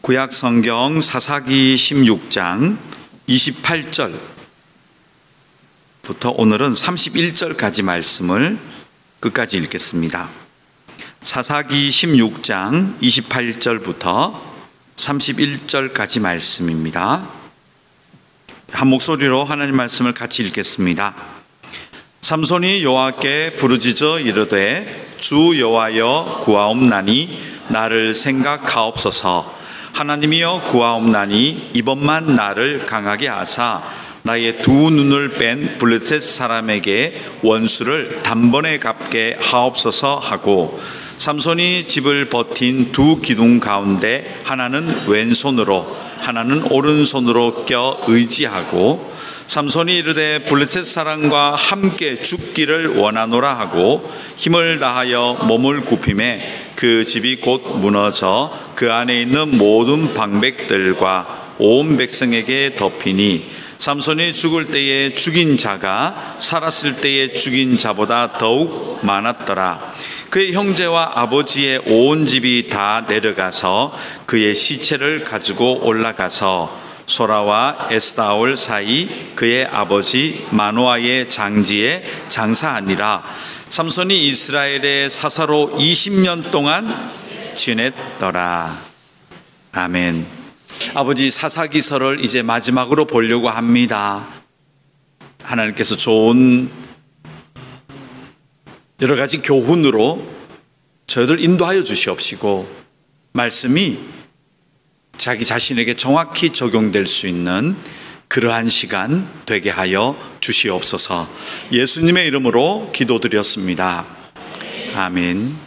구약 성경 사사기 16장 28절부터 오늘은 31절까지 말씀을 끝까지 읽겠습니다. 사사기 16장 28절부터 31절까지 말씀입니다. 한 목소리로 하나님 말씀을 같이 읽겠습니다. 삼손이 여호와께 부르짖어 이르되 주 여호와여 구하옵나니 나를 생각하옵소서. 하나님이여 구하옵나니 이번만 나를 강하게 하사 나의 두 눈을 뺀 블레셋 사람에게 원수를 단번에 갚게 하옵소서 하고, 삼손이 집을 버틴 두 기둥 가운데 하나는 왼손으로 하나는 오른손으로 껴 의지하고, 삼손이 이르되 블레셋 사람과 함께 죽기를 원하노라 하고 힘을 다하여 몸을 굽히매 그 집이 곧 무너져 그 안에 있는 모든 방백들과 온 백성에게 덮이니, 삼손이 죽을 때에 죽인 자가 살았을 때에 죽인 자보다 더욱 많았더라. 그의 형제와 아버지의 온 집이 다 내려가서 그의 시체를 가지고 올라가서 소라와 에스다올 사이 그의 아버지 마노아의 장지에 장사하니라. 삼손이 이스라엘의 사사로 20년 동안 지냈더라. 아멘. 아버지, 사사기서를 이제 마지막으로 보려고 합니다. 하나님께서 좋은 여러 가지 교훈으로 저희들 인도하여 주시옵시고, 말씀이 자기 자신에게 정확히 적용될 수 있는 그러한 시간 되게 하여 주시옵소서. 예수님의 이름으로 기도드렸습니다. 아멘.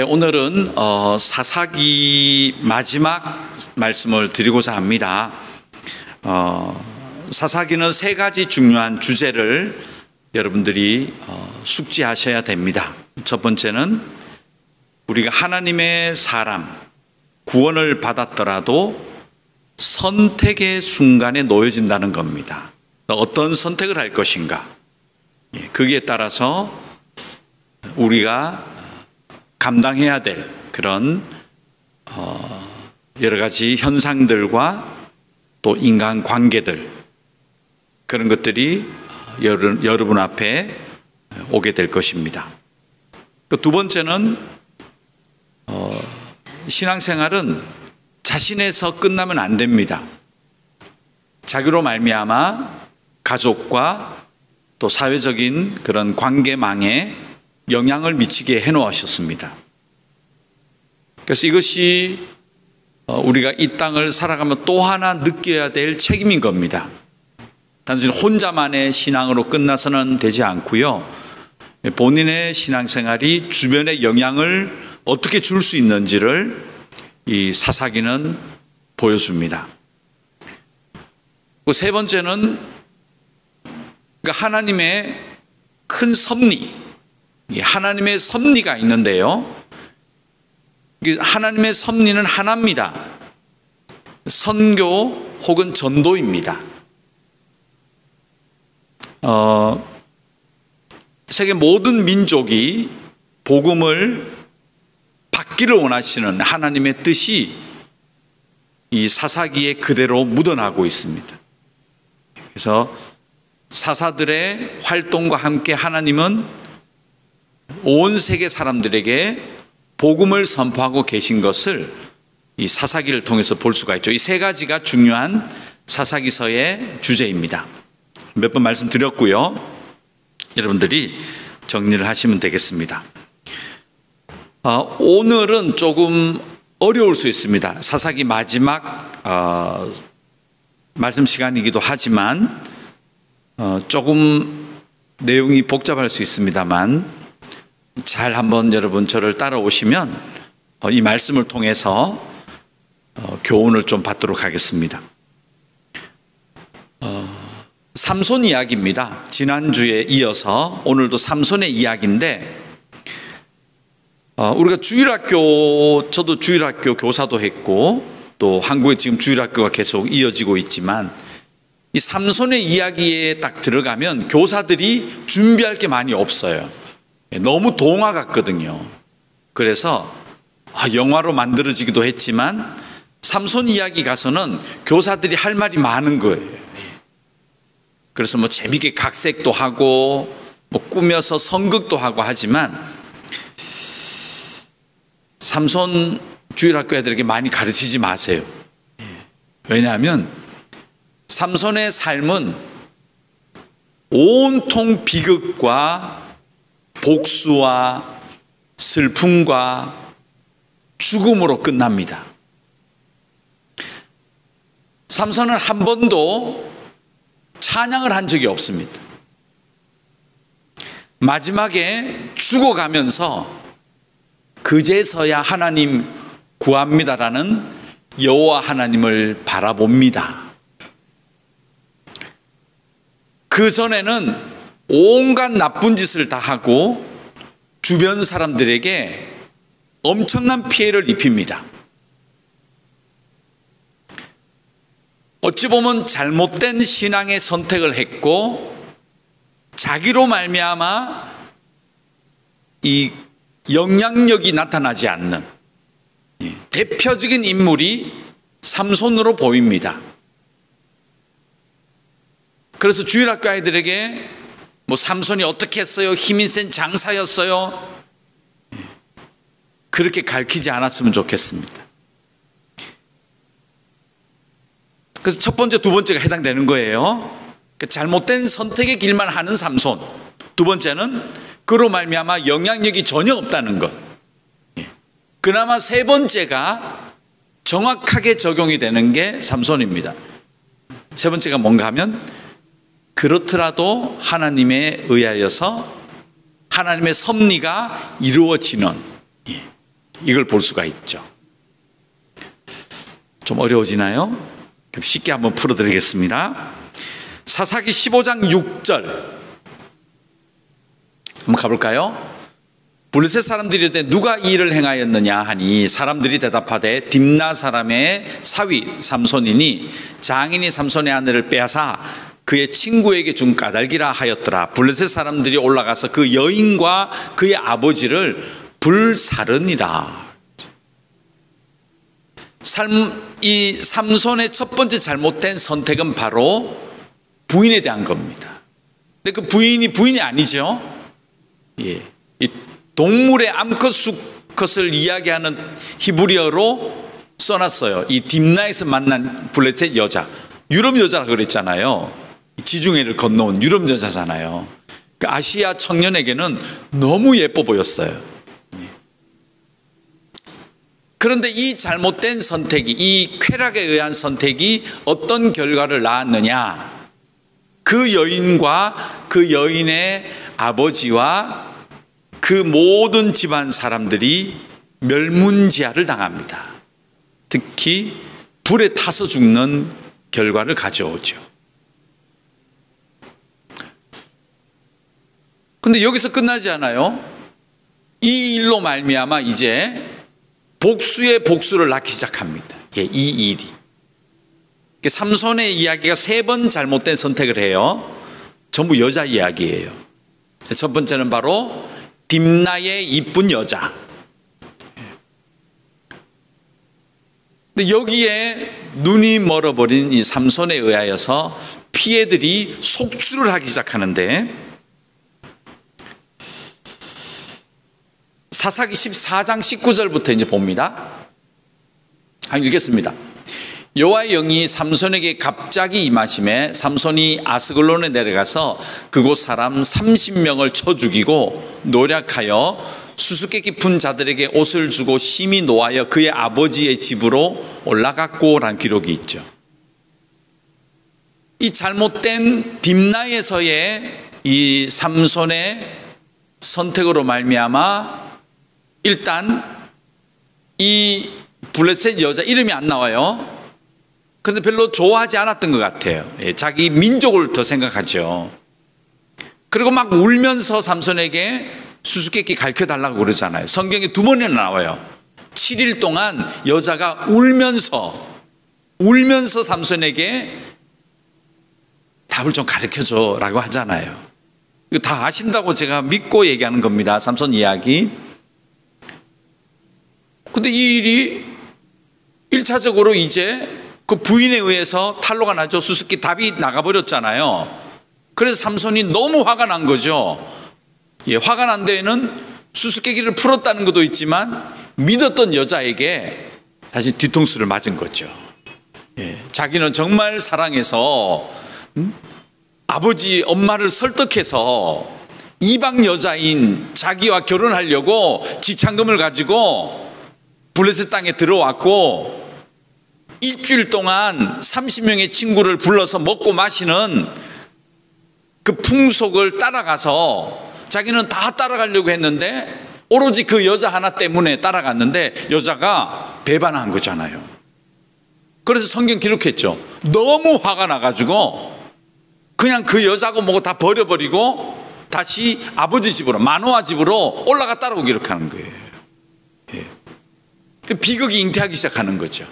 오늘은 사사기 마지막 말씀을 드리고자 합니다. 사사기는 세 가지 중요한 주제를 여러분들이 숙지하셔야 됩니다. 첫 번째는 우리가 하나님의 사람, 구원을 받았더라도 선택의 순간에 놓여진다는 겁니다. 어떤 선택을 할 것인가, 거기에 따라서 우리가 감당해야 될 그런 여러 가지 현상들과 또 인간 관계들, 그런 것들이 여러분 앞에 오게 될 것입니다. 두 번째는 신앙생활은 자신에서 끝나면 안 됩니다. 자기로 말미암아 가족과 또 사회적인 그런 관계망에 영향을 미치게 해놓으셨습니다. 그래서 이것이 우리가 이 땅을 살아가면 또 하나 느껴야 될 책임인 겁니다. 단순히 혼자만의 신앙으로 끝나서는 되지 않고요, 본인의 신앙생활이 주변에 영향을 어떻게 줄 수 있는지를 이 사사기는 보여줍니다. 세 번째는 하나님의 큰 섭리, 하나님의 섭리가 있는데요, 하나님의 섭리는 하나입니다. 선교 혹은 전도입니다. 세계 모든 민족이 복음을 받기를 원하시는 하나님의 뜻이 이 사사기에 그대로 묻어나고 있습니다. 그래서 사사들의 활동과 함께 하나님은 온 세계 사람들에게 복음을 선포하고 계신 것을 이 사사기를 통해서 볼 수가 있죠. 이 세 가지가 중요한 사사기서의 주제입니다. 몇 번 말씀드렸고요, 여러분들이 정리를 하시면 되겠습니다. 오늘은 조금 어려울 수 있습니다. 사사기 마지막 말씀 시간이기도 하지만 조금 내용이 복잡할 수 있습니다만, 잘 한번 여러분 저를 따라오시면 이 말씀을 통해서 교훈을 좀 받도록 하겠습니다. 삼손 이야기입니다. 지난주에 이어서 오늘도 삼손의 이야기인데, 우리가 주일학교, 저도 주일학교 교사도 했고 또 한국에 지금 주일학교가 계속 이어지고 있지만, 이 이 삼손의 이야기에 딱 들어가면 교사들이 준비할 게 많이 없어요. 너무 동화 같거든요. 그래서 영화로 만들어지기도 했지만 삼손 이야기 가서는 교사들이 할 말이 많은 거예요. 그래서 뭐 재미있게 각색도 하고 뭐 꾸며서 선극도 하고 하지만 삼손 주일학교 애들에게 많이 가르치지 마세요. 왜냐하면 삼손의 삶은 온통 비극과 복수와 슬픔과 죽음으로 끝납니다. 삼손은 한 번도 찬양을 한 적이 없습니다. 마지막에 죽어가면서 그제서야 하나님 구합니다라는 여호와 하나님을 바라봅니다. 그 전에는 온갖 나쁜 짓을 다 하고 주변 사람들에게 엄청난 피해를 입힙니다. 어찌 보면 잘못된 신앙의 선택을 했고 자기로 말미암아 이 영향력이 나타나지 않는 대표적인 인물이 삼손으로 보입니다. 그래서 주일학교 아이들에게 뭐 삼손이 어떻게 했어요? 힘이 센 장사였어요? 그렇게 가르치지 않았으면 좋겠습니다. 그래서 첫 번째, 두 번째가 해당되는 거예요. 잘못된 선택의 길만 하는 삼손. 두 번째는 그로 말미암아 영향력이 전혀 없다는 것. 그나마 세 번째가 정확하게 적용이 되는 게 삼손입니다. 세 번째가 뭔가 하면 그렇더라도 하나님에 의하여서 하나님의 섭리가 이루어지는, 이걸 볼 수가 있죠. 좀 어려워지나요? 그럼 쉽게 한번 풀어드리겠습니다. 사사기 15장 6절 한번 가볼까요? 블레셋 사람들이 이르되 누가 이 일을 행하였느냐 하니 사람들이 대답하되 딥나 사람의 사위 삼손이니 장인이 삼손의 아내를 빼앗아 그의 친구에게 준 까닭이라 하였더라. 블레셋 사람들이 올라가서 그 여인과 그의 아버지를 불사르니라. 이 삼손의 첫 번째 잘못된 선택은 바로 부인에 대한 겁니다. 근데 그 부인이 아니죠. 예. 이 동물의 암컷 수컷을 이야기하는 히브리어로 써놨어요. 이 딥나에서 만난 블레셋 여자, 유럽 여자라고 그랬잖아요. 지중해를 건너온 유럽 여자잖아요. 그 아시아 청년에게는 너무 예뻐 보였어요. 그런데 이 잘못된 선택이, 이 쾌락에 의한 선택이 어떤 결과를 낳았느냐? 그 여인과 그 여인의 아버지와 그 모든 집안 사람들이 멸문지하를 당합니다. 특히 불에 타서 죽는 결과를 가져오죠. 근데 여기서 끝나지 않아요. 이 일로 말미암아 이제 복수의 복수를 낳기 시작합니다. 이 일이. 삼손의 이야기가 세 번 잘못된 선택을 해요. 전부 여자 이야기예요. 첫 번째는 바로 딥나의 이쁜 여자. 근데 여기에 눈이 멀어버린 이 삼손에 의하여서 피해들이 속출을 하기 시작하는데 사사기 14장 19절부터 이제 봅니다. 한번 읽겠습니다. 여호와의 영이 삼손에게 갑자기 임하심에 삼손이 아스글론에 내려가서 그곳 사람 30명을 쳐 죽이고 노략하여 수수께끼 푼 자들에게 옷을 주고 심히 노하여 그의 아버지의 집으로 올라갔고라는 기록이 있죠. 이 잘못된 딥나에서의 이 삼손의 선택으로 말미암아 일단 이 블레셋 여자 이름이 안 나와요. 그런데 별로 좋아하지 않았던 것 같아요. 자기 민족을 더 생각하죠. 그리고 막 울면서 삼손에게 수수께끼 가르쳐달라고 그러잖아요. 성경에 2번이나 나와요. 7일 동안 여자가 울면서 삼손에게 답을 좀 가르쳐줘라고 하잖아요. 이거 다 아신다고 제가 믿고 얘기하는 겁니다. 삼손 이야기. 근데 이 일이 1차적으로 이제 그 부인에 의해서 탄로가 나죠. 수수께 답이 나가버렸잖아요. 그래서 삼손이 너무 화가 난 거죠. 예, 화가 난 데에는 수수께끼를 풀었다는 것도 있지만 믿었던 여자에게 사실 뒤통수를 맞은 거죠. 예, 자기는 정말 사랑해서 아버지 엄마를 설득해서 이방 여자인 자기와 결혼하려고 지참금을 가지고 블레셋 땅에 들어왔고 일주일 동안 30명의 친구를 불러서 먹고 마시는 그 풍속을 따라가서 자기는 다 따라가려고 했는데 오로지 그 여자 하나 때문에 따라갔는데 여자가 배반한 거잖아요. 그래서 성경 기록했죠. 너무 화가 나가지고 그냥 그 여자고 뭐고 다 버려버리고 다시 아버지 집으로 마노아 집으로 올라갔다라고 기록하는 거예요. 예. 비극이 잉태하기 시작하는 거죠.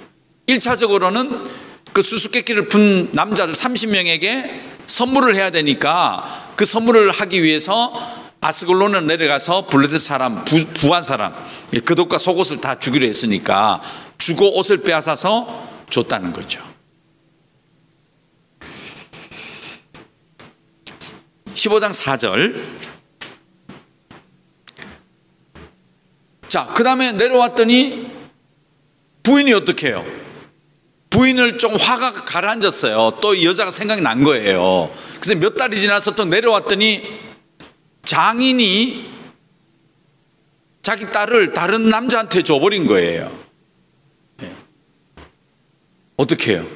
1차적으로는 그 수수께끼를 푼 남자들 30명에게 선물을 해야 되니까 그 선물을 하기 위해서 아스글론을 내려가서 블레셋 사람, 부한 사람 겉옷과 속옷을 다 주기로 했으니까 주고 옷을 빼앗아서 줬다는 거죠. 15장 4절. 자, 그 다음에 내려왔더니 부인이 어떻게 해요? 부인을 좀 화가 가라앉았어요. 또 여자가 생각이 난 거예요. 그래서 몇 달이 지나서 또 내려왔더니 장인이 자기 딸을 다른 남자한테 줘버린 거예요. 예. 어떻게 해요?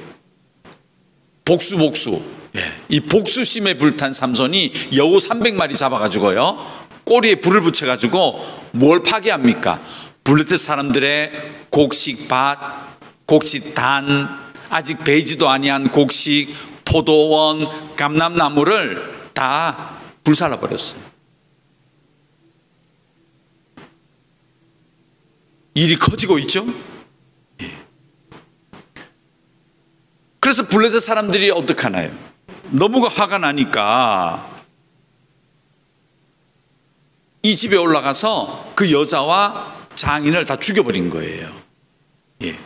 복수. 예. 이 복수심에 불탄 삼손이 여우 300마리 잡아가지고요 꼬리에 불을 붙여가지고 뭘 파괴합니까? 블레셋 사람들의 곡식 밭, 곡식 단, 아직 베이지도 아니한 곡식, 포도원, 감람나무를 다 불살라 버렸어요. 일이 커지고 있죠. 예. 그래서 블레셋 사람들이 어떡하나요? 너무 화가 나니까 이 집에 올라가서 그 여자와 장인을 다 죽여버린 거예요. 예.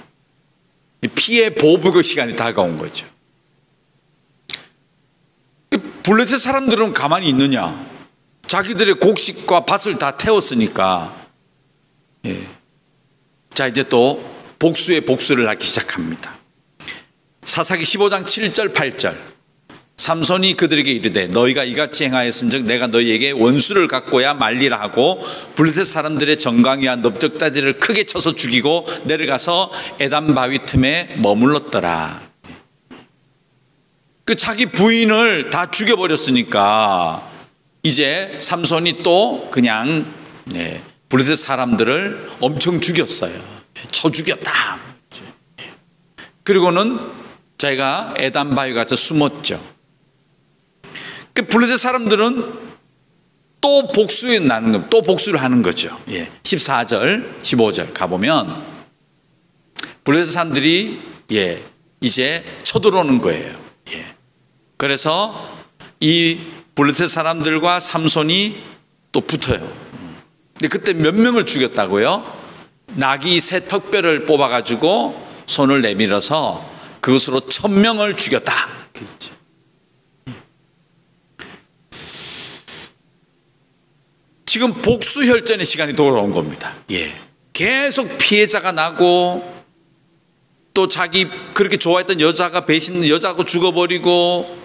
피해 보복의 시간이 다가온 거죠. 블레셋 사람들은 가만히 있느냐? 자기들의 곡식과 밭을 다 태웠으니까. 예. 자, 이제 또 복수의 복수를 하기 시작합니다. 사사기 15장 7절 8절. 삼손이 그들에게 이르되 너희가 이같이 행하였은즉 내가 너희에게 원수를 갖고야 말리라 하고 블레셋 사람들의 정강이와 넓적다리를 크게 쳐서 죽이고 내려가서 에단 바위 틈에 머물렀더라. 그 자기 부인을 다 죽여버렸으니까 이제 삼손이 또 그냥 블레셋 사람들을 엄청 죽였어요. 쳐 죽였다. 그리고는 자기가 에단 바위 가서 숨었죠. 그 블레셋 사람들은 또 복수에 나는 겁니다. 또 복수를 하는 거죠. 예. 14절, 15절 가보면 블레셋 사람들이 이제 쳐들어오는 거예요. 예. 그래서 이 블레셋 사람들과 삼손이 또 붙어요. 근데 그때 몇 명을 죽였다고요? 나귀 새 턱뼈를 뽑아가지고 손을 내밀어서 그것으로 1000명을 죽였다. 그렇지. 지금 복수혈전의 시간이 돌아온 겁니다. 예. 계속 피해자가 나고 또 자기 그렇게 좋아했던 여자가 배신 여자하고 죽어버리고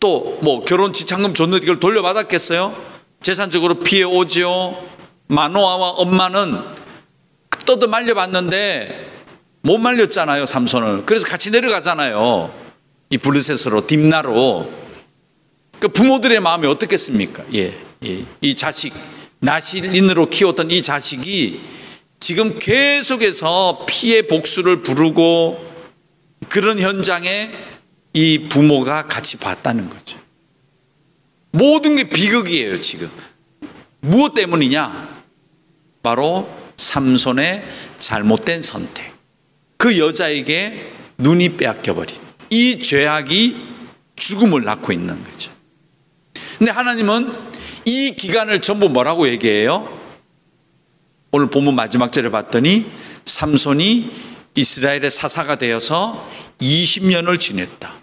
또 뭐 결혼 지참금 줬는데 이걸 돌려받았겠어요? 재산적으로 피해 오지요. 마노아와 엄마는 떠도 말려봤는데 못 말렸잖아요, 삼손을. 그래서 같이 내려가잖아요. 이 블레셋으로 딥나로. 그 부모들의 마음이 어떻겠습니까? 예. 이 자식, 나실인으로 키웠던 이 자식이 지금 계속해서 피해 복수를 부르고 그런 현장에 이 부모가 같이 봤다는 거죠. 모든 게 비극이에요, 지금. 무엇 때문이냐? 바로 삼손의 잘못된 선택. 그 여자에게 눈이 빼앗겨버린 이 죄악이 죽음을 낳고 있는 거죠. 근데 하나님은 이 기간을 전부 뭐라고 얘기해요? 오늘 본문 마지막 절에 봤더니 삼손이 이스라엘의 사사가 되어서 20년을 지냈다.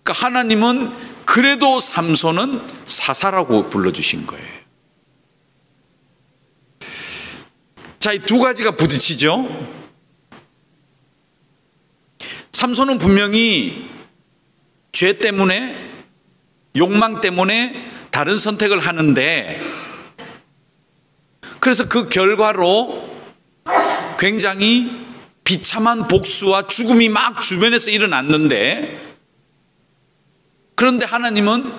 그러니까 하나님은 그래도 삼손은 사사라고 불러주신 거예요. 자, 이 두 가지가 부딪히죠. 삼손은 분명히 죄 때문에, 욕망 때문에 다른 선택을 하는데, 그래서 그 결과로 굉장히 비참한 복수와 죽음이 막 주변에서 일어났는데, 그런데 하나님은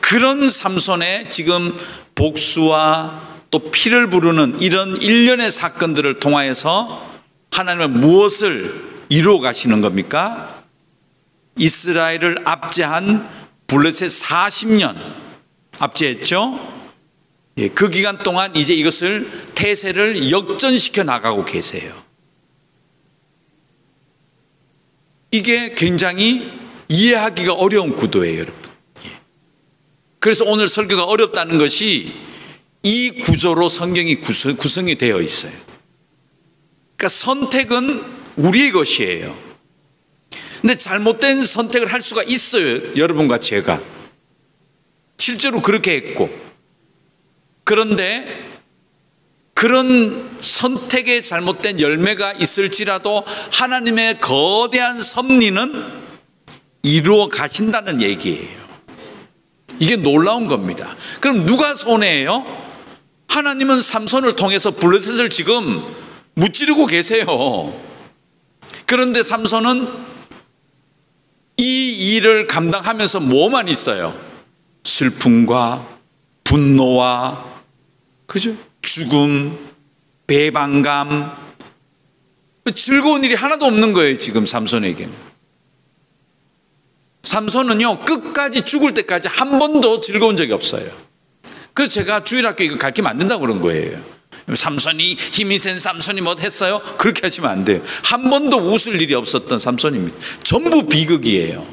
그런 삼손의 지금 복수와 또 피를 부르는 이런 일련의 사건들을 통하여서 하나님은 무엇을 이루어 가시는 겁니까? 이스라엘을 압제한 블레셋 40년 압제했죠. 예, 그 기간 동안 이제 이것을 태세를 역전시켜 나가고 계세요. 이게 굉장히 이해하기가 어려운 구도예요, 여러분. 예. 그래서 오늘 설교가 어렵다는 것이 이 구조로 성경이 구성이 되어 있어요. 그러니까 선택은 우리의 것이에요. 근데 잘못된 선택을 할 수가 있어요, 여러분과 제가. 실제로 그렇게 했고. 그런데 그런 선택에 잘못된 열매가 있을지라도 하나님의 거대한 섭리는 이루어 가신다는 얘기예요. 이게 놀라운 겁니다. 그럼 누가 손해예요? 하나님은 삼손을 통해서 블레셋을 지금 무찌르고 계세요. 그런데 삼손은 이 일을 감당하면서 뭐만 있어요? 슬픔과 분노와, 그죠? 죽음, 배반감, 즐거운 일이 하나도 없는 거예요, 지금 삼손에게는. 삼손은요, 끝까지 죽을 때까지 한 번도 즐거운 적이 없어요. 그래서 제가 주일학교 이거 가르치면 안 된다고 그런 거예요. 삼손이, 힘이 센 삼손이 뭐 했어요? 그렇게 하시면 안 돼요. 한 번도 웃을 일이 없었던 삼손입니다. 전부 비극이에요.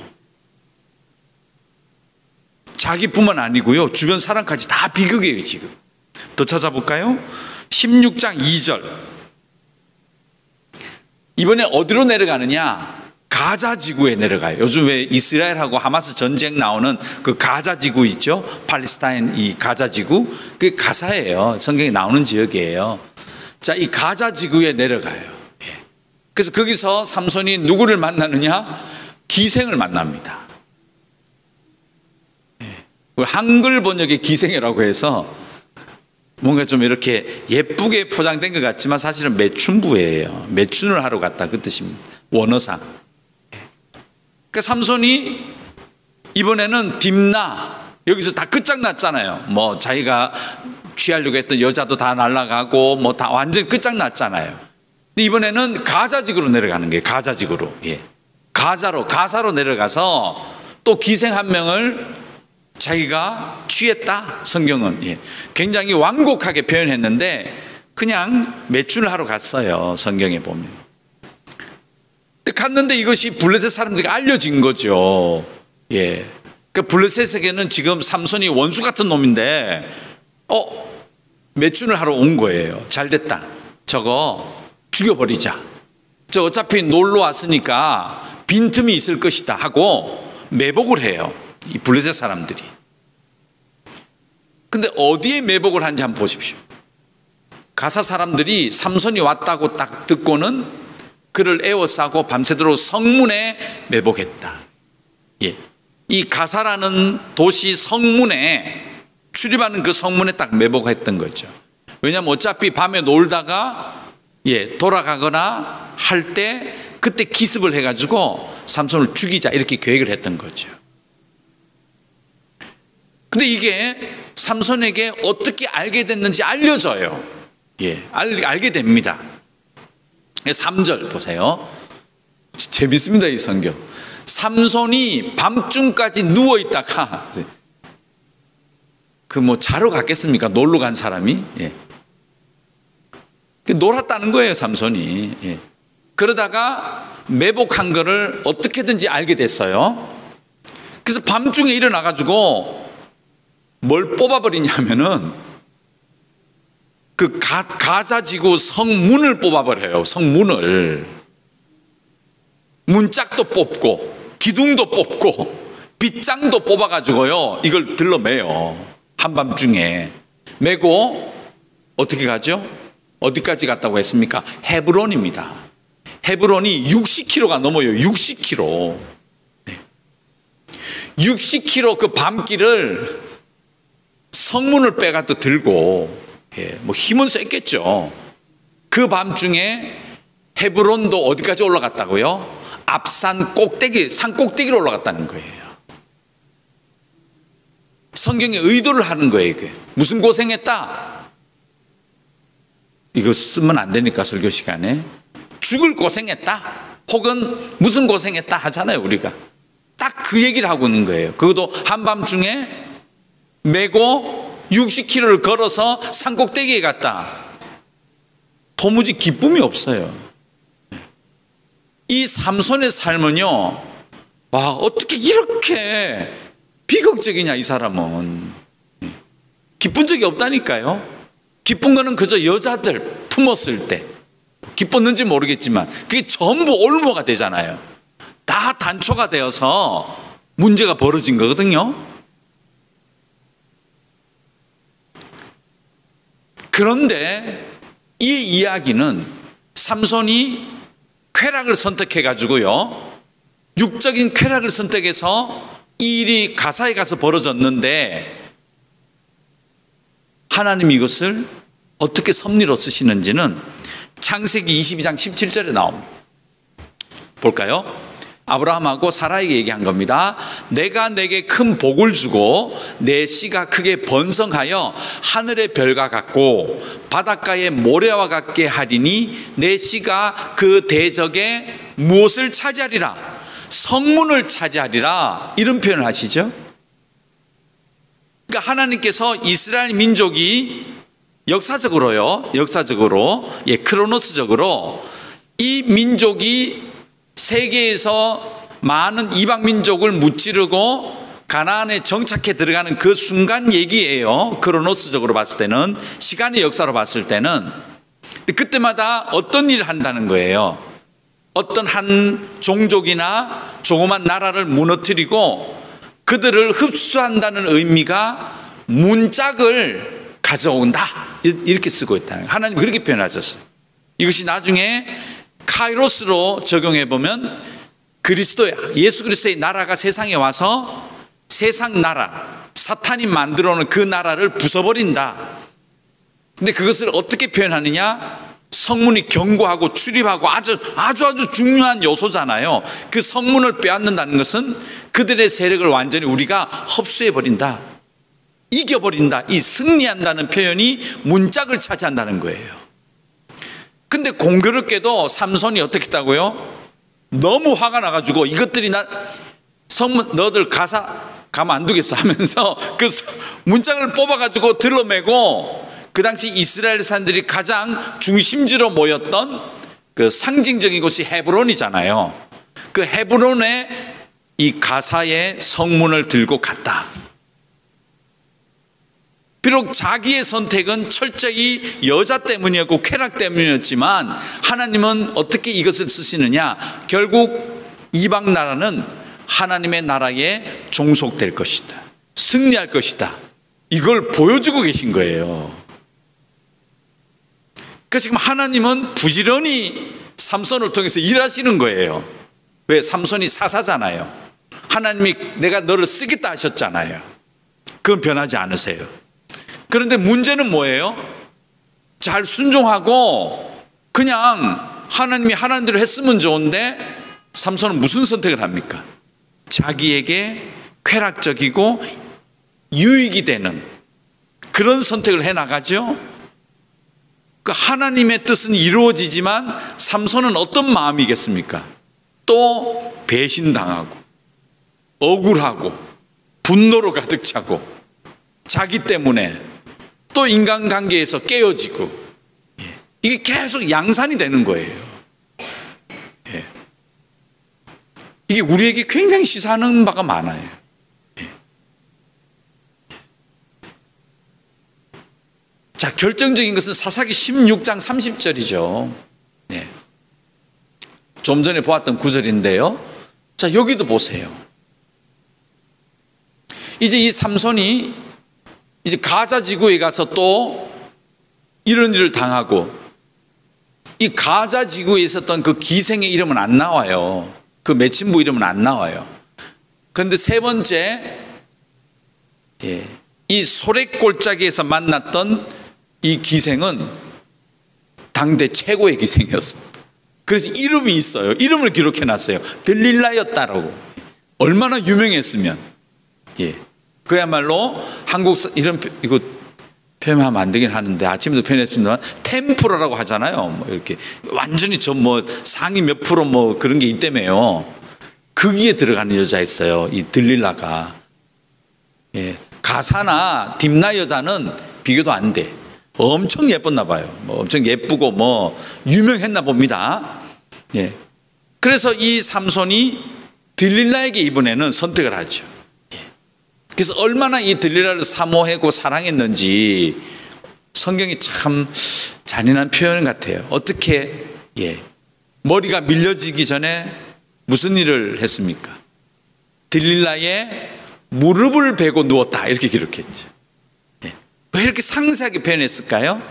자기뿐만 아니고요, 주변 사람까지 다 비극이에요. 지금 더 찾아볼까요? 16장 2절. 이번에 어디로 내려가느냐? 가자 지구에 내려가요. 요즘 왜 이스라엘하고 하마스 전쟁 나오는 그 가자 지구 있죠? 팔레스타인 이 가자 지구, 그게 가사예요. 성경에 나오는 지역이에요. 자, 이 가자 지구에 내려가요. 예. 그래서 거기서 삼손이 누구를 만나느냐? 기생을 만납니다. 예. 한글 번역의 기생이라고 해서 뭔가 좀 이렇게 예쁘게 포장된 것 같지만 사실은 매춘부예요. 매춘을 하러 갔다, 그 뜻입니다. 원어상. 그러니까 삼손이 이번에는 딥나, 여기서 다 끝장났잖아요. 뭐 자기가 취하려고 했던 여자도 다 날아가고 뭐 다 완전 끝장났잖아요. 근데 이번에는 가자지구로 내려가는 거예요. 가자지구로. 예. 가사로 내려가서 또 기생 한 명을 자기가 취했다. 성경은 예. 굉장히 완곡하게 표현했는데 그냥 매춘을 하러 갔어요. 성경에 보면. 갔는데 이것이 블레셋 사람들에게 알려진 거죠. 예. 그러니까 블레셋에게는 지금 삼손이 원수 같은 놈인데, 매춘을 하러 온 거예요. 잘 됐다. 저거 죽여버리자. 저 어차피 놀러 왔으니까 빈틈이 있을 것이다 하고 매복을 해요. 이 블레셋 사람들이. 근데 어디에 매복을 하는지 한번 보십시오. 가사 사람들이 삼손이 왔다고 딱 듣고는 그를 에워싸고 밤새도록 성문에 매복했다. 예. 이 가사라는 도시 성문에, 출입하는 그 성문에 딱 매복했던 거죠. 왜냐하면 어차피 밤에 놀다가 돌아가거나 할 때 그때 기습을 해가지고 삼손을 죽이자 이렇게 계획을 했던 거죠. 근데 이게 삼손에게 어떻게 알게 됐는지 알려져요. 예, 알게 됩니다. 3절 보세요. 재밌습니다, 이 성경. 삼손이 밤중까지 누워있다가, 그 뭐 자러 갔겠습니까? 놀러 간 사람이. 예. 놀았다는 거예요, 삼손이. 예. 그러다가 매복한 거를 어떻게든지 알게 됐어요. 그래서 밤중에 일어나가지고 뭘 뽑아버리냐면은 그 가자지구 성문을 뽑아버려요. 성문을. 문짝도 뽑고 기둥도 뽑고 빗장도 뽑아가지고요, 이걸 들러매요. 한밤중에 메고 어떻게 가죠? 어디까지 갔다고 했습니까? 헤브론입니다. 헤브론이 60km가 넘어요. 60km. 60km 그 밤길을 성문을 빼가도 들고, 뭐 힘은 셌겠죠. 그 밤중에 헤브론도 어디까지 올라갔다고요? 앞산 꼭대기, 산 꼭대기로 올라갔다는 거예요. 성경에 의도를 하는 거예요. 이게 무슨 고생했다, 이거 쓰면 안 되니까 설교 시간에 죽을 고생했다 혹은 무슨 고생했다 하잖아요. 우리가 딱 그 얘기를 하고 있는 거예요. 그것도 한밤중에 메고 60km를 걸어서 산 꼭대기에 갔다. 도무지 기쁨이 없어요. 이 삼손의 삶은요, 와, 어떻게 이렇게 비극적이냐. 이 사람은 기쁜 적이 없다니까요. 기쁜 거는 그저 여자들 품었을 때 기뻤는지 모르겠지만 그게 전부 올무가 되잖아요. 다 단초가 되어서 문제가 벌어진 거거든요. 그런데 이 이야기는 삼손이 쾌락을 선택해 가지고요, 육적인 쾌락을 선택해서 이 일이 가사에 가서 벌어졌는데, 하나님이 이것을 어떻게 섭리로 쓰시는지는 창세기 22장 17절에 나옵니다. 볼까요? 아브라함하고 사라에게 얘기한 겁니다. 내가 내게 큰 복을 주고 내 씨가 크게 번성하여 하늘의 별과 같고 바닷가의 모래와 같게 하리니 내 씨가 그 대적에 무엇을 차지하리라? 성문을 차지하리라. 이런 표현을 하시죠. 그러니까 하나님께서 이스라엘 민족이 역사적으로 크로노스적으로 이 민족이 세계에서 많은 이방 민족을 무찌르고 가나안에 정착해 들어가는 그 순간 얘기예요. 크로노스적으로 봤을 때는, 시간의 역사로 봤을 때는. 그때마다 어떤 일을 한다는 거예요. 어떤 한 종족이나 조그만 나라를 무너뜨리고 그들을 흡수한다는 의미가 문짝을 가져온다, 이렇게 쓰고 있다는 거예요. 하나님 그렇게 표현하셨어요. 이것이 나중에 카이로스로 적용해 보면 예수 그리스도의 나라가 세상에 와서 세상 나라, 사탄이 만들어 놓은 그 나라를 부숴버린다. 근데 그것을 어떻게 표현하느냐? 성문이 견고하고 출입하고 아주 중요한 요소잖아요. 그 성문을 빼앗는다는 것은 그들의 세력을 완전히 우리가 흡수해버린다, 이겨버린다, 이 승리한다는 표현이 문짝을 차지한다는 거예요. 근데 공교롭게도 삼손이 어떻게 했다고요? 너무 화가 나가지고 이것들이 성문 너들 가만 안 두겠어 하면서 그 문짝을 뽑아가지고 들러매고, 그 당시 이스라엘 사람들이 가장 중심지로 모였던 그 상징적인 곳이 헤브론이잖아요. 그 헤브론에 이 가사의 성문을 들고 갔다. 비록 자기의 선택은 철저히 여자 때문이었고 쾌락 때문이었지만 하나님은 어떻게 이것을 쓰시느냐? 결국 이방 나라는 하나님의 나라에 종속될 것이다, 승리할 것이다, 이걸 보여주고 계신 거예요. 그러니까 지금 하나님은 부지런히 삼손을 통해서 일하시는 거예요. 왜? 삼손이 사사잖아요. 하나님이 내가 너를 쓰겠다 하셨잖아요. 그건 변하지 않으세요. 그런데 문제는 뭐예요? 잘 순종하고 그냥 하나님이 하라는 대로 했으면 좋은데 삼손은 무슨 선택을 합니까? 자기에게 쾌락적이고 유익이 되는 그런 선택을 해나가죠. 그 하나님의 뜻은 이루어지지만 삼손은 어떤 마음이겠습니까? 또 배신당하고 억울하고 분노로 가득 차고 자기 때문에 또 인간관계에서 깨어지고, 이게 계속 양산이 되는 거예요. 이게 우리에게 굉장히 시사하는 바가 많아요. 자, 결정적인 것은 사사기 16장 30절이죠. 네. 좀 전에 보았던 구절인데요. 자, 여기도 보세요. 이제 이 삼손이 이제 가자 지구에 가서 또 이런 일을 당하고, 이 가자 지구에 있었던 그 기생의 이름은 안 나와요. 그 매친부 이름은 안 나와요. 그런데 세 번째, 이 소래골짜기에서 만났던 이 기생은 당대 최고의 기생이었습니다. 그래서 이름이 있어요. 이름을 기록해 놨어요. 들릴라였다라고. 얼마나 유명했으면. 그야말로 한국 이런 이거 표현하면 안 되긴 하는데 아침에도 표현했습니다만 템프로라고 하잖아요. 뭐 이렇게 완전히 저 뭐 상위 몇 프로 뭐 그런 게 있다며요. 거기에 들어가는 여자였어요. 이 들릴라가. 가사나 딥나 여자는 비교도 안 돼. 엄청 예뻤나 봐요. 뭐 엄청 예쁘고 뭐 유명했나 봅니다. 그래서 이 삼손이 들릴라에게 이번에는 선택을 하죠. 그래서 얼마나 이 들릴라를 사모하고 사랑했는지 성경이 참 잔인한 표현 같아요. 어떻게 머리가 밀려지기 전에 무슨 일을 했습니까? 들릴라의 무릎을 베고 누웠다 이렇게 기록했죠. 왜 이렇게 상세하게 표현했을까요?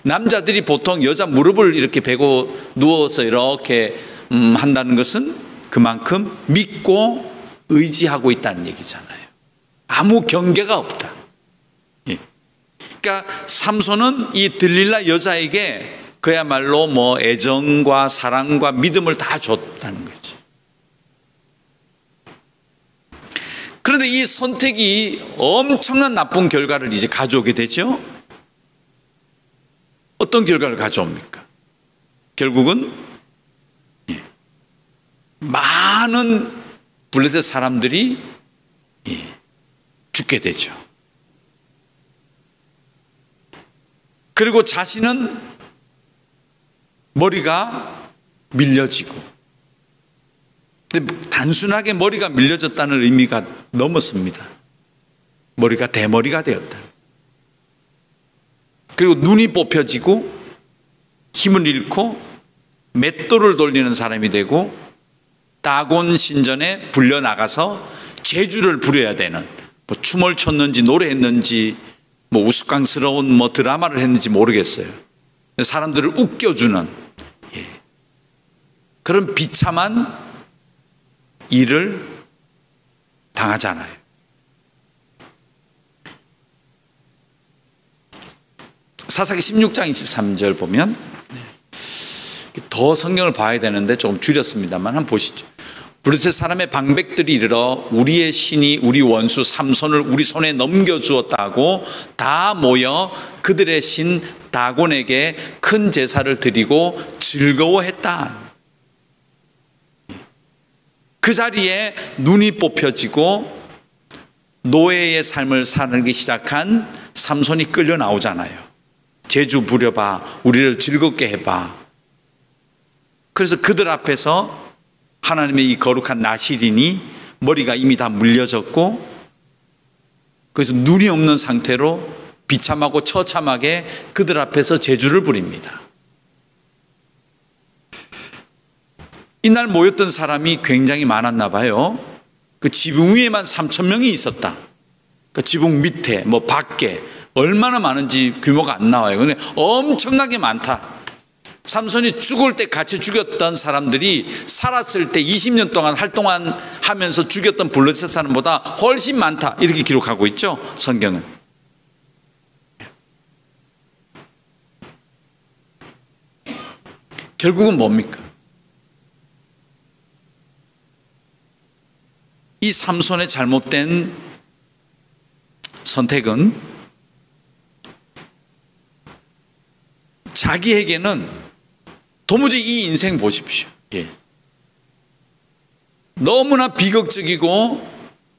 남자들이 보통 여자 무릎을 이렇게 베고 누워서 이렇게 한다는 것은 그만큼 믿고 의지하고 있다는 얘기잖아요. 아무 경계가 없다. 그러니까 삼손은 이 들릴라 여자에게 그야말로 뭐 애정과 사랑과 믿음을 다 줬다는 거죠. 그런데 이 선택이 엄청난 나쁜 결과를 이제 가져오게 되죠. 어떤 결과를 가져옵니까? 결국은 많은 블레셋 사람들이 죽게 되죠. 그리고 자신은 머리가 밀려지고, 근데 단순하게 머리가 밀려졌다는 의미가 넘었습니다. 머리가 대머리가 되었다. 그리고 눈이 뽑혀지고 힘을 잃고 맷돌을 돌리는 사람이 되고 다곤 신전에 불려나가서 제주를 부려야 되는, 뭐 춤을 췄는지 노래했는지 뭐 우스꽝스러운 뭐 드라마를 했는지 모르겠어요. 사람들을 웃겨주는 그런 비참한 일을 당하잖아요. 사사기 16장 23절 보면, 더 성경을 봐야 되는데 조금 줄였습니다만 한번 보시죠. 블레셋 사람의 방백들이 이르러 우리의 신이 우리 원수 삼손을 우리 손에 넘겨주었다고 다 모여 그들의 신 다곤에게 큰 제사를 드리고 즐거워했다. 그 자리에 눈이 뽑혀지고 노예의 삶을 살기 시작한 삼손이 끌려 나오잖아요. 제주 부려봐, 우리를 즐겁게 해봐. 그래서 그들 앞에서 하나님의 이 거룩한 나실인이 머리가 이미 다 물려졌고, 그래서 눈이 없는 상태로 비참하고 처참하게 그들 앞에서 제주를 부립니다. 이날 모였던 사람이 굉장히 많았나 봐요. 그 지붕 위에만 3,000명이 있었다. 그 지붕 밑에 뭐 밖에 얼마나 많은지 규모가 안 나와요. 근데 엄청나게 많다. 삼손이 죽을 때 같이 죽였던 사람들이 살았을 때 20년 동안 활동하면서 죽였던 블레셋 사람보다 훨씬 많다, 이렇게 기록하고 있죠, 성경은. 결국은 뭡니까? 이 삼손의 잘못된 선택은 자기에게는 도무지 이 인생 보십시오. 너무나 비극적이고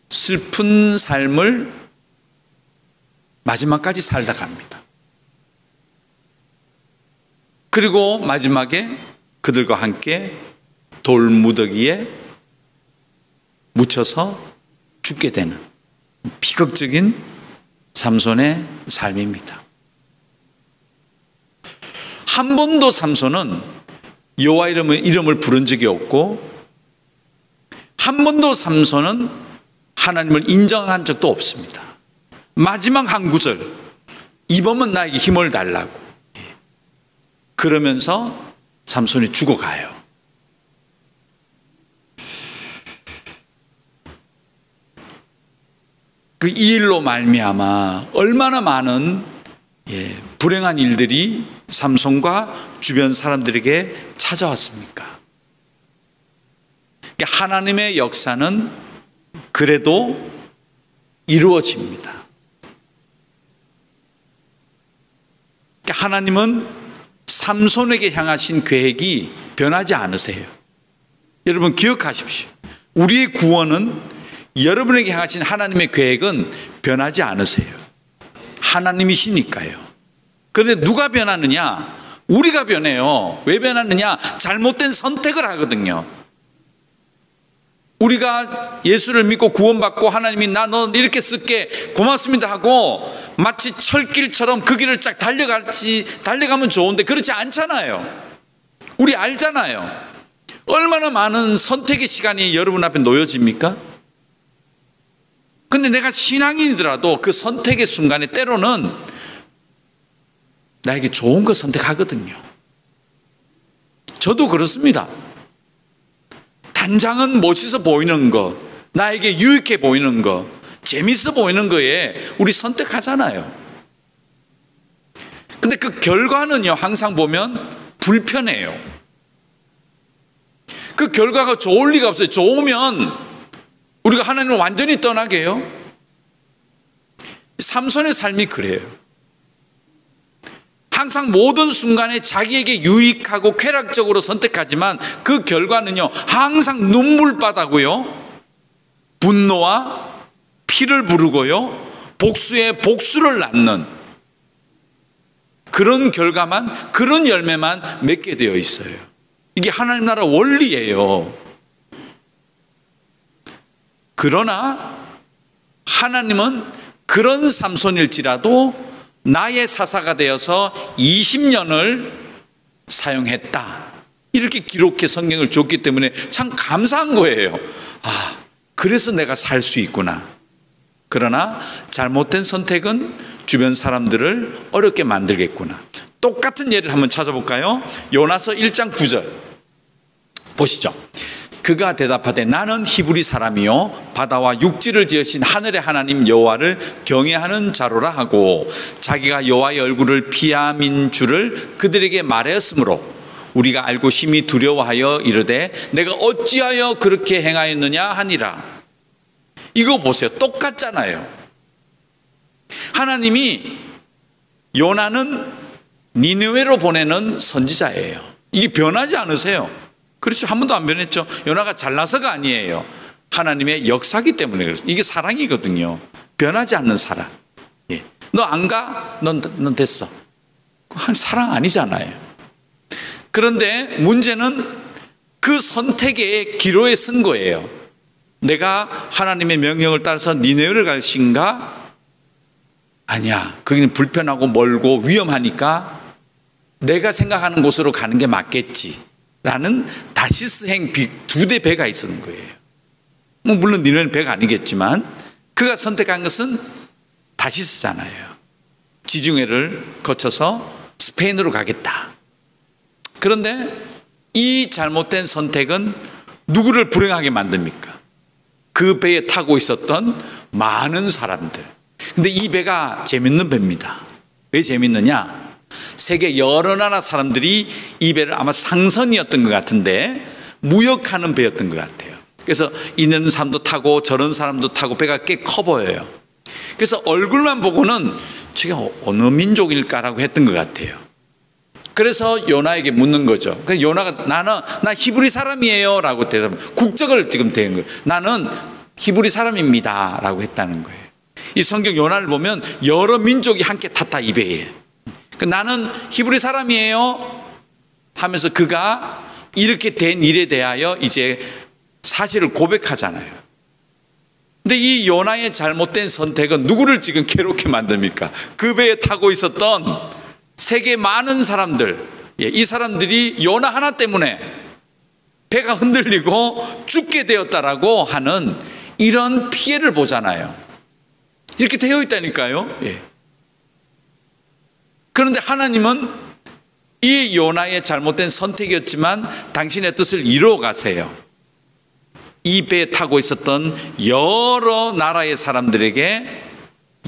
슬픈 삶을 마지막까지 살다 갑니다. 그리고 마지막에 그들과 함께 돌무더기에 묻혀서 죽게 되는 비극적인 삼손의 삶입니다. 한 번도 삼손은 여호와 이름을 부른 적이 없고, 한 번도 삼손은 하나님을 인정한 적도 없습니다. 마지막 한 구절, 이번은 나에게 힘을 달라고. 그러면서 삼손이 죽어가요. 그 이 일로 말미암아 얼마나 많은 불행한 일들이 삼손과 주변 사람들에게 찾아왔습니까? 하나님의 역사는 그래도 이루어집니다. 하나님은 삼손에게 향하신 계획이 변하지 않으세요. 여러분 기억하십시오. 우리의 구원은, 여러분에게 향하신 하나님의 계획은 변하지 않으세요. 하나님이시니까요. 그런데 누가 변하느냐? 우리가 변해요. 왜 변하느냐? 잘못된 선택을 하거든요. 우리가 예수를 믿고 구원받고 하나님이 나 너 이렇게 쓸게 고맙습니다 하고 마치 철길처럼 그 길을 쫙 달려가면 좋은데 그렇지 않잖아요. 우리 알잖아요. 얼마나 많은 선택의 시간이 여러분 앞에 놓여집니까? 근데 내가 신앙인이더라도 그 선택의 순간에 때로는 나에게 좋은 거 선택하거든요. 저도 그렇습니다. 단장은 멋있어 보이는 거, 나에게 유익해 보이는 거, 재밌어 보이는 거에 우리 선택하잖아요. 근데 그 결과는요, 항상 보면 불편해요. 그 결과가 좋을 리가 없어요. 좋으면 우리가 하나님을 완전히 떠나게 해요. 삼손의 삶이 그래요. 항상 모든 순간에 자기에게 유익하고 쾌락적으로 선택하지만 그 결과는요, 항상 눈물바다고요, 분노와 피를 부르고요, 복수에 복수를 낳는 그런 결과만, 그런 열매만 맺게 되어 있어요. 이게 하나님 나라 원리예요. 그러나 하나님은 그런 삼손일지라도 나의 사사가 되어서 20년을 사용했다, 이렇게 기록해 성경을 줬기 때문에 참 감사한 거예요. 아, 그래서 내가 살 수 있구나. 그러나 잘못된 선택은 주변 사람들을 어렵게 만들겠구나. 똑같은 예를 한번 찾아볼까요? 요나서 1장 9절 보시죠. 그가 대답하되 나는 히브리 사람이요 바다와 육지를 지으신 하늘의 하나님 여호와를 경외하는 자로라 하고, 자기가 여호와의 얼굴을 피함인 줄을 그들에게 말하였으므로 우리가 알고 심히 두려워하여 이르되 내가 어찌하여 그렇게 행하였느냐 하니라. 이거 보세요. 똑같잖아요. 하나님이 요나는 니느웨로 보내는 선지자예요. 이게 변하지 않으세요. 그렇죠. 한 번도 안 변했죠. 요나가 잘나서가 아니에요. 하나님의 역사기 때문에 그렇습니다. 이게 사랑이거든요. 변하지 않는 사랑. 예. 너 안 가? 넌 됐어. 사랑 아니잖아요. 그런데 문제는 그 선택의 기로에 쓴 거예요. 내가 하나님의 명령을 따라서 니네웨를 갈 신가? 아니야. 거기는 불편하고 멀고 위험하니까 내가 생각하는 곳으로 가는 게 맞겠지 라는 다시스행 2대 배가 있었는 거예요. 뭐 물론 니네는 배가 아니겠지만 그가 선택한 것은 다시스잖아요. 지중해를 거쳐서 스페인으로 가겠다. 그런데 이 잘못된 선택은 누구를 불행하게 만듭니까? 그 배에 타고 있었던 많은 사람들. 근데 이 배가 재밌는 배입니다. 왜 재밌느냐? 세계 여러 나라 사람들이 이 배를 아마 상선이었던 것 같은데 무역하는 배였던 것 같아요. 그래서 이런 사람도 타고 저런 사람도 타고 배가 꽤 커 보여요. 그래서 얼굴만 보고는 저게 어느 민족일까라고 했던 것 같아요. 그래서 요나에게 묻는 거죠. 그래서 요나가 나 히브리 사람이에요 라고 대답, 국적을 지금 대는 거예요. 나는 히브리 사람입니다 라고 했다는 거예요. 이 성경 요나를 보면 여러 민족이 함께 탔다, 이 배에. 나는 히브리 사람이에요 하면서 그가 이렇게 된 일에 대하여 이제 사실을 고백하잖아요. 근데 이 요나의 잘못된 선택은 누구를 지금 괴롭게 만듭니까? 그 배에 타고 있었던 세계 많은 사람들, 이 사람들이 요나 하나 때문에 배가 흔들리고 죽게 되었다라고 하는 이런 피해를 보잖아요. 이렇게 되어 있다니까요. 그런데 하나님은 이 요나의 잘못된 선택이었지만 당신의 뜻을 이루어 가세요. 이 배에 타고 있었던 여러 나라의 사람들에게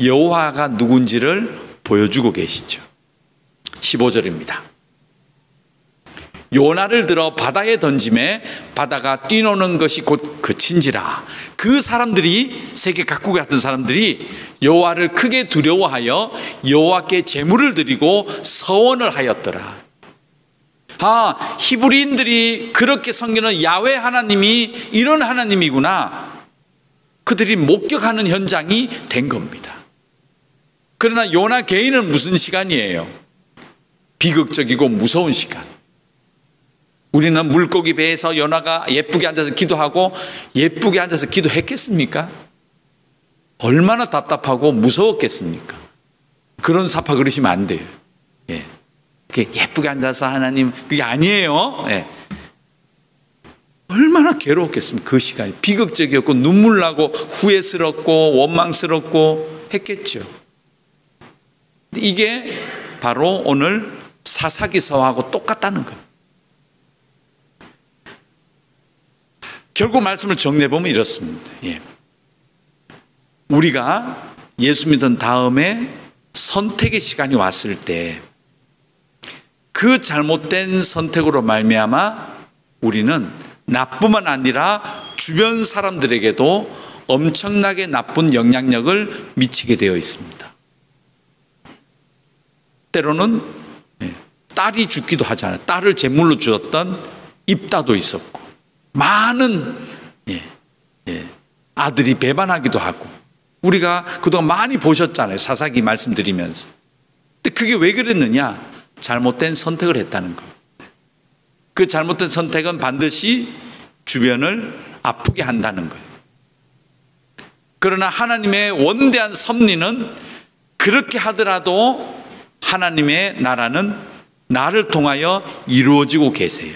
여호와가 누군지를 보여주고 계시죠. 15절입니다. 요나를 들어 바다에 던짐에 바다가 뛰노는 것이 곧 그친지라. 그 사람들이, 세계 각국에 갔던 사람들이 여호와를 크게 두려워하여 여호와께 제물을 드리고 서원을 하였더라. 히브리인들이 그렇게 섬기는 야훼 하나님이 이런 하나님이구나, 그들이 목격하는 현장이 된 겁니다. 그러나 요나 개인은 무슨 시간이에요? 비극적이고 무서운 시간. 우리는 물고기 배에서 요나가 예쁘게 앉아서 기도하고 예쁘게 앉아서 기도했겠습니까? 얼마나 답답하고 무서웠겠습니까? 그런 사파 그러시면 안 돼요. 예쁘게 앉아서 하나님, 그게 아니에요. 얼마나 괴로웠겠습니까? 그 시간이 비극적이었고 눈물 나고 후회스럽고 원망스럽고 했겠죠. 이게 바로 오늘 사사기서하고 똑같다는 겁니다. 결국 말씀을 정리해보면 이렇습니다. 우리가 예수 믿은 다음에 선택의 시간이 왔을 때 그 잘못된 선택으로 말미암아 우리는 나뿐만 아니라 주변 사람들에게도 엄청나게 나쁜 영향력을 미치게 되어 있습니다. 때로는 딸이 죽기도 하잖아요. 딸을 제물로 주었던 입다도 있었고, 많은 아들이 배반하기도 하고, 우리가 그동안 많이 보셨잖아요. 사사기 말씀드리면서. 근데 그게 왜 그랬느냐? 잘못된 선택을 했다는 겁니다. 그 잘못된 선택은 반드시 주변을 아프게 한다는 거예요. 그러나 하나님의 원대한 섭리는 그렇게 하더라도 하나님의 나라는 나를 통하여 이루어지고 계세요.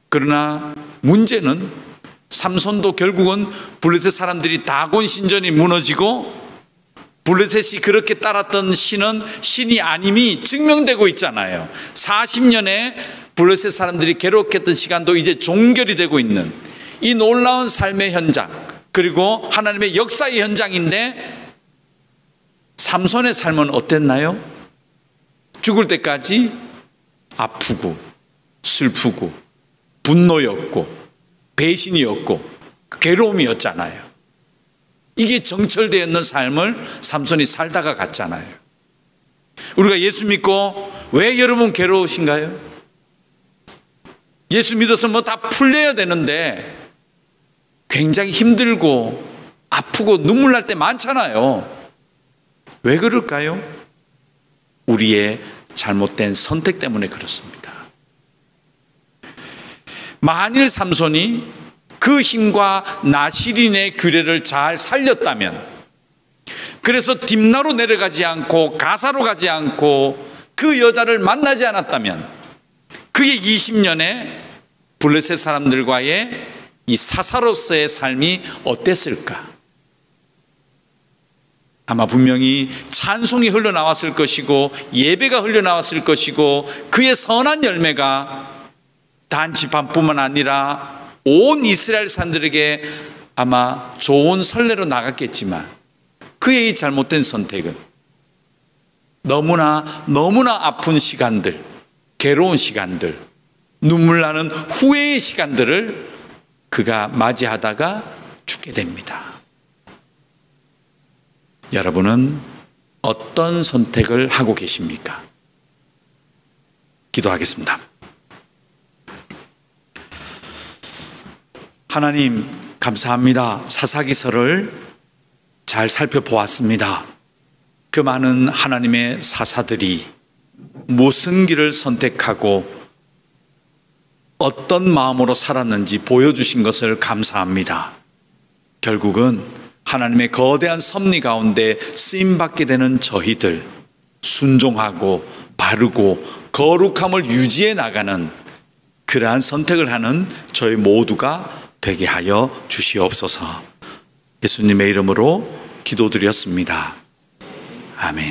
그러나 문제는 삼손도 결국은 블레셋 사람들이 다곤 신전이 무너지고 블레셋이 그렇게 따랐던 신은 신이 아님이 증명되고 있잖아요. 40년에 블레셋 사람들이 괴롭게 했던 시간도 이제 종결이 되고 있는 이 놀라운 삶의 현장, 그리고 하나님의 역사의 현장인데 삼손의 삶은 어땠나요? 죽을 때까지 아프고 슬프고 분노였고 배신이었고 괴로움이었잖아요. 이게 정철되어 있는 삶을 삼손이 살다가 갔잖아요. 우리가 예수 믿고 왜 여러분 괴로우신가요? 예수 믿어서 뭐 다 풀려야 되는데 굉장히 힘들고 아프고 눈물 날 때 많잖아요. 왜 그럴까요? 우리의 잘못된 선택 때문에 그렇습니다. 만일 삼손이 그 힘과 나시린의 규례를 잘 살렸다면, 그래서 딥나로 내려가지 않고 가사로 가지 않고 그 여자를 만나지 않았다면, 그의 20년의 블레셋 사람들과의 이 사사로서의 삶이 어땠을까? 아마 분명히 찬송이 흘러나왔을 것이고 예배가 흘러나왔을 것이고 그의 선한 열매가 단지판뿐만 아니라 온 이스라엘 사람들에게 아마 좋은 선례로 나갔겠지만, 그의 이 잘못된 선택은 너무나 아픈 시간들, 괴로운 시간들, 눈물 나는 후회의 시간들을 그가 맞이하다가 죽게 됩니다. 여러분은 어떤 선택을 하고 계십니까? 기도하겠습니다. 하나님, 감사합니다. 사사기서를 잘 살펴보았습니다. 그 많은 하나님의 사사들이 무슨 길을 선택하고 어떤 마음으로 살았는지 보여주신 것을 감사합니다. 결국은 하나님의 거대한 섭리 가운데 쓰임받게 되는 저희들, 순종하고 바르고 거룩함을 유지해 나가는 그러한 선택을 하는 저희 모두가 되게 하여 주시옵소서. 예수님의 이름으로 기도드렸습니다. 아멘.